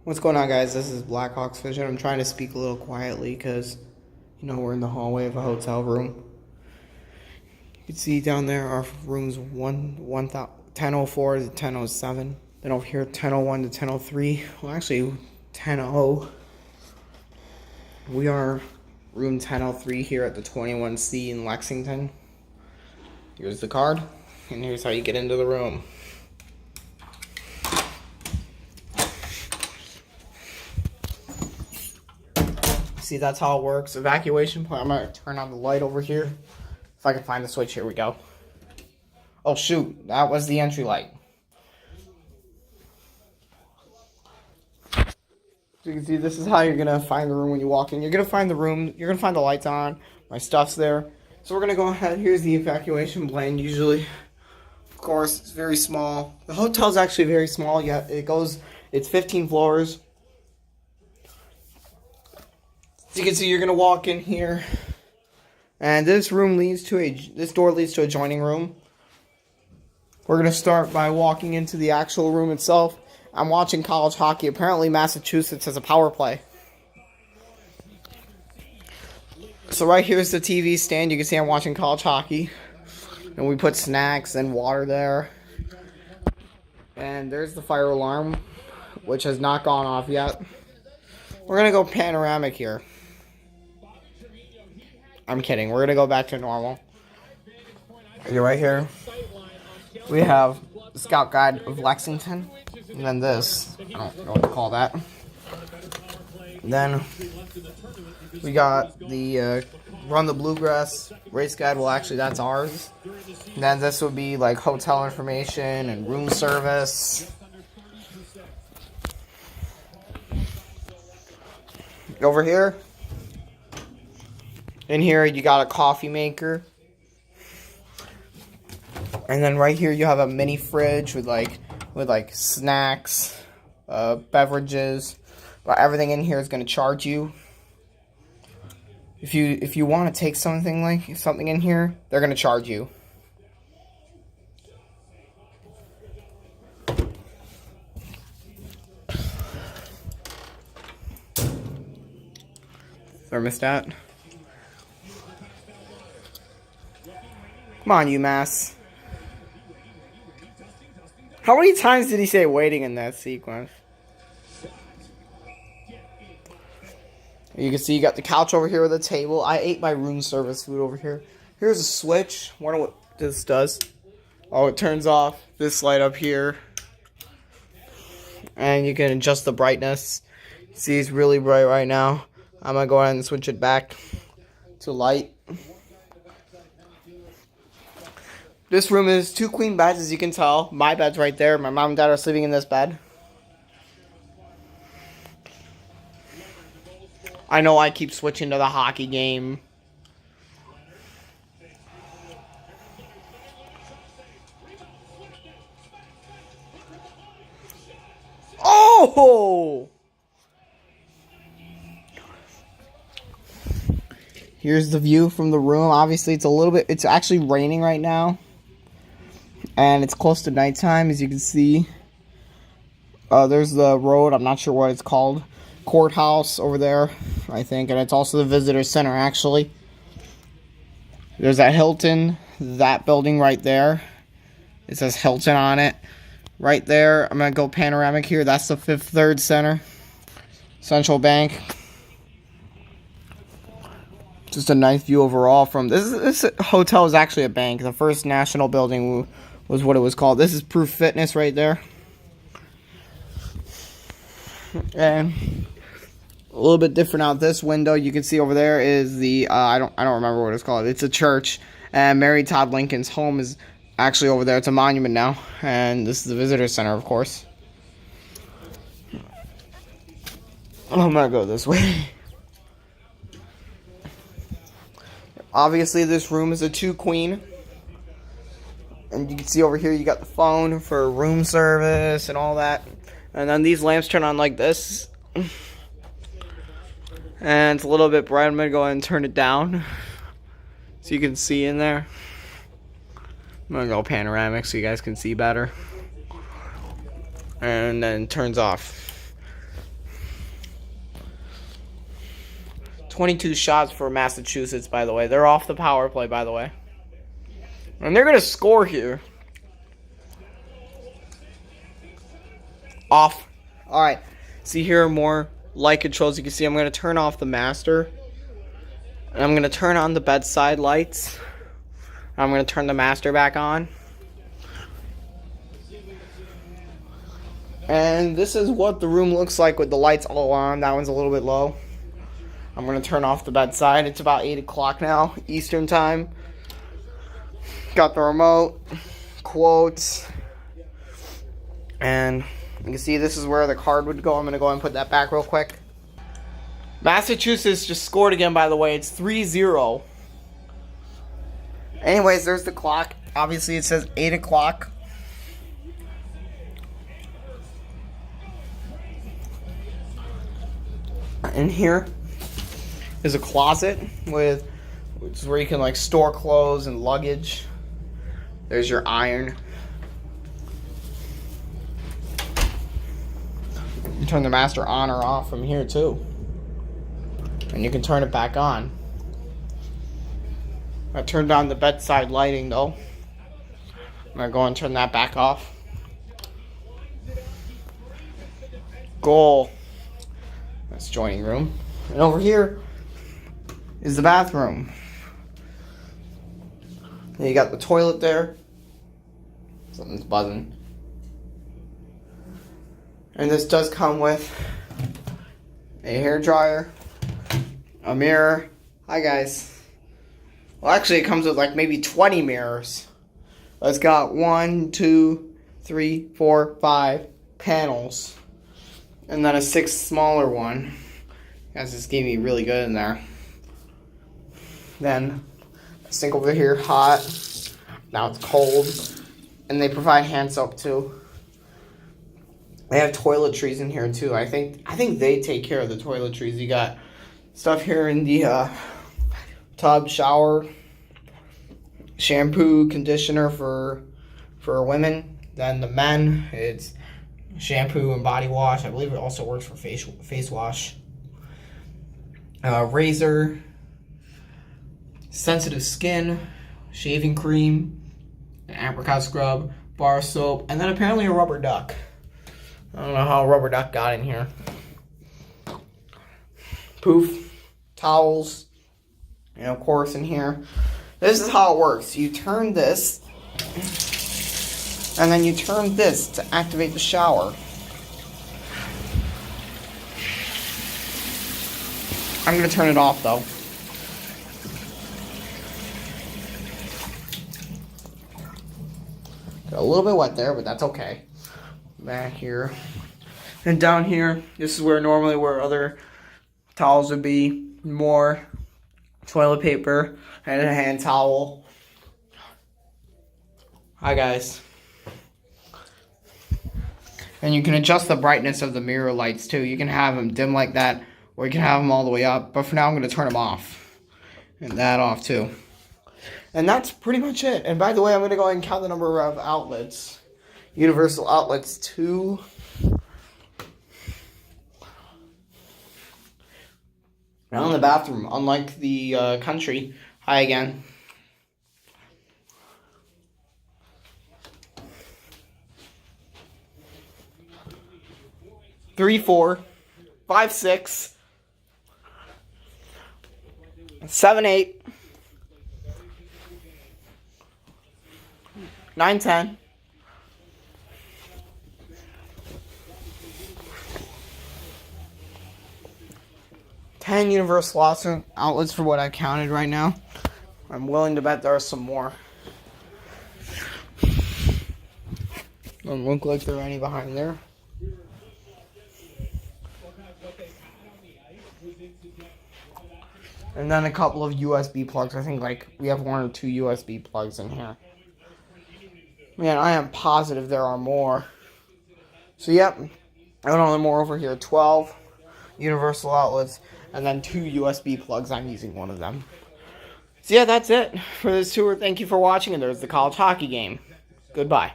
What's going on, guys? This is Blackhawks Vision. I'm trying to speak a little quietly because, we're in the hallway of a hotel room. You can see down there our rooms 1004 to 1007. Then over here 1001 to 1003. Well, actually 1000. We are room 1003 here at the 21C in Lexington. Here's the card, and here's how you get into the room. See, that's how it works. Evacuation point. I'm going to turn on the light over here. If I can find the switch, here we go. Oh, shoot. That was the entry light. So you can see, this is how you're going to find the room when you walk in. You're going to find the room. You're going to find the lights on. My stuff's there. So we're going to go ahead. Here's the evacuation plan. Usually, of course, it's very small. The hotel's actually very small. Yeah, it's 15 floors. As you can see, you're gonna walk in here, and this door leads to a joining room. We're gonna start by walking into the actual room itself. I'm watching college hockey. Apparently, Massachusetts has a power play. So right here is the TV stand. You can see I'm watching college hockey, and we put snacks and water there. And there's the fire alarm, which has not gone off yet. We're gonna go panoramic here. I'm kidding. We're going to go back to normal. Right here, we have the Scout Guide of Lexington. And then this. I don't know what to call that. And then we got the Run the Bluegrass race guide. Well, actually, that's ours. And then this would be like hotel information and room service. Over here. In here, you got a coffee maker. And then right here, you have a mini fridge with snacks, beverages. But everything in here is going to charge you. If you want to take something in here, they're going to charge you. Thermostat. Come on, UMass. How many times did he say waiting in that sequence? You can see you got the couch over here with a table. I ate my room service food over here. Here's a switch. Wonder what this does. Oh, it turns off this light up here. And you can adjust the brightness. See, it's really bright right now. I'm going to go ahead and switch it back to light. This room is 2 queen beds, as you can tell. My bed's right there. My mom and dad are sleeping in this bed. I know I keep switching to the hockey game. Oh! Here's the view from the room. Obviously, it's actually raining right now. And it's close to nighttime, as you can see. There's the road. I'm not sure what it's called. Courthouse over there, I think. And it's also the visitor center, actually. There's that Hilton. That building right there. It says Hilton on it. Right there. I'm going to go panoramic here. That's the Fifth Third Center. Central Bank. Just a nice view overall from this hotel is actually a bank. The First National building was what it was called. This is Proof Fitness right there. And a little bit different out this window. You can see over there is the I don't remember what it's called. It's a church, and Mary Todd Lincoln's home is actually over there. It's a monument now, and this is the visitor center, of course. I'm gonna go this way. Obviously, this room is a 2 queen. And you can see over here, you got the phone for room service and all that. And then these lamps turn on like this. And it's a little bit bright. I'm going to go ahead and turn it down, so you can see in there. I'm going to go panoramic so you guys can see better. And then it turns off. 22 shots for Massachusetts, by the way. They're off the power play, by the way. And they're going to score here. Off. Alright. See here more light controls. You can see I'm going to turn off the master. And I'm going to turn on the bedside lights. I'm going to turn the master back on. And this is what the room looks like with the lights all on. That one's a little bit low. I'm going to turn off the bedside. It's about 8 o'clock now, Eastern time. Got the remote, quotes, and you can see this is where the card would go. I'm going to go ahead and put that back real quick. Massachusetts just scored again, by the way. It's 3-0. Anyways, there's the clock. Obviously, it says 8 o'clock. In here is a closet which is where you can like store clothes and luggage. There's your iron. You turn the master on or off from here too. And you can turn it back on. I turned on the bedside lighting though. I'm gonna go and turn that back off. Goal. That's joining room. And over here is the bathroom. And you got the toilet there. Something's buzzing. And this does come with a hairdryer, a mirror. Hi guys. Well, actually it comes with like maybe 20 mirrors. It's got 1, 2, 3, 4, 5 panels. And then a 6th smaller one. Guys, this gave me really good in there. Then a sink over here, hot. Now it's cold. And they provide hand soap too. They have toiletries in here too. I think they take care of the toiletries. You got stuff here in the tub, shower, shampoo, conditioner for women. Then the men, it's shampoo and body wash. I believe it also works for face wash. Razor, sensitive skin, shaving cream, an apricot scrub, bar soap, and then apparently a rubber duck. I don't know how a rubber duck got in here. Poof, towels, and of course in here. This is how it works. You turn this, and then you turn this to activate the shower. I'm going to turn it off though. Got a little bit wet there, but that's okay. Back here. And down here, this is where normally where other towels would be. More toilet paper and a hand towel. Hi guys. And you can adjust the brightness of the mirror lights too. You can have them dim like that, or you can have them all the way up. But for now, I'm going to turn them off. And that off too. And that's pretty much it. And by the way, I'm going to go ahead and count the number of outlets. Universal outlets 2. Now in the bathroom, unlike the country. Hi again. 3, 4, 5, 6, 7, 8, 9, 10. 10 universal outlets for what I've counted right now. I'm willing to bet there are some more. Don't look like there are any behind there. And then a couple of USB plugs. I think like we have 1 or 2 USB plugs in here. Man, I am positive there are more. So yep, I don't know more over here. 12 universal outlets. And then 2 USB plugs. I'm using one of them. So yeah, that's it for this tour. Thank you for watching. And there's the college hockey game. Goodbye.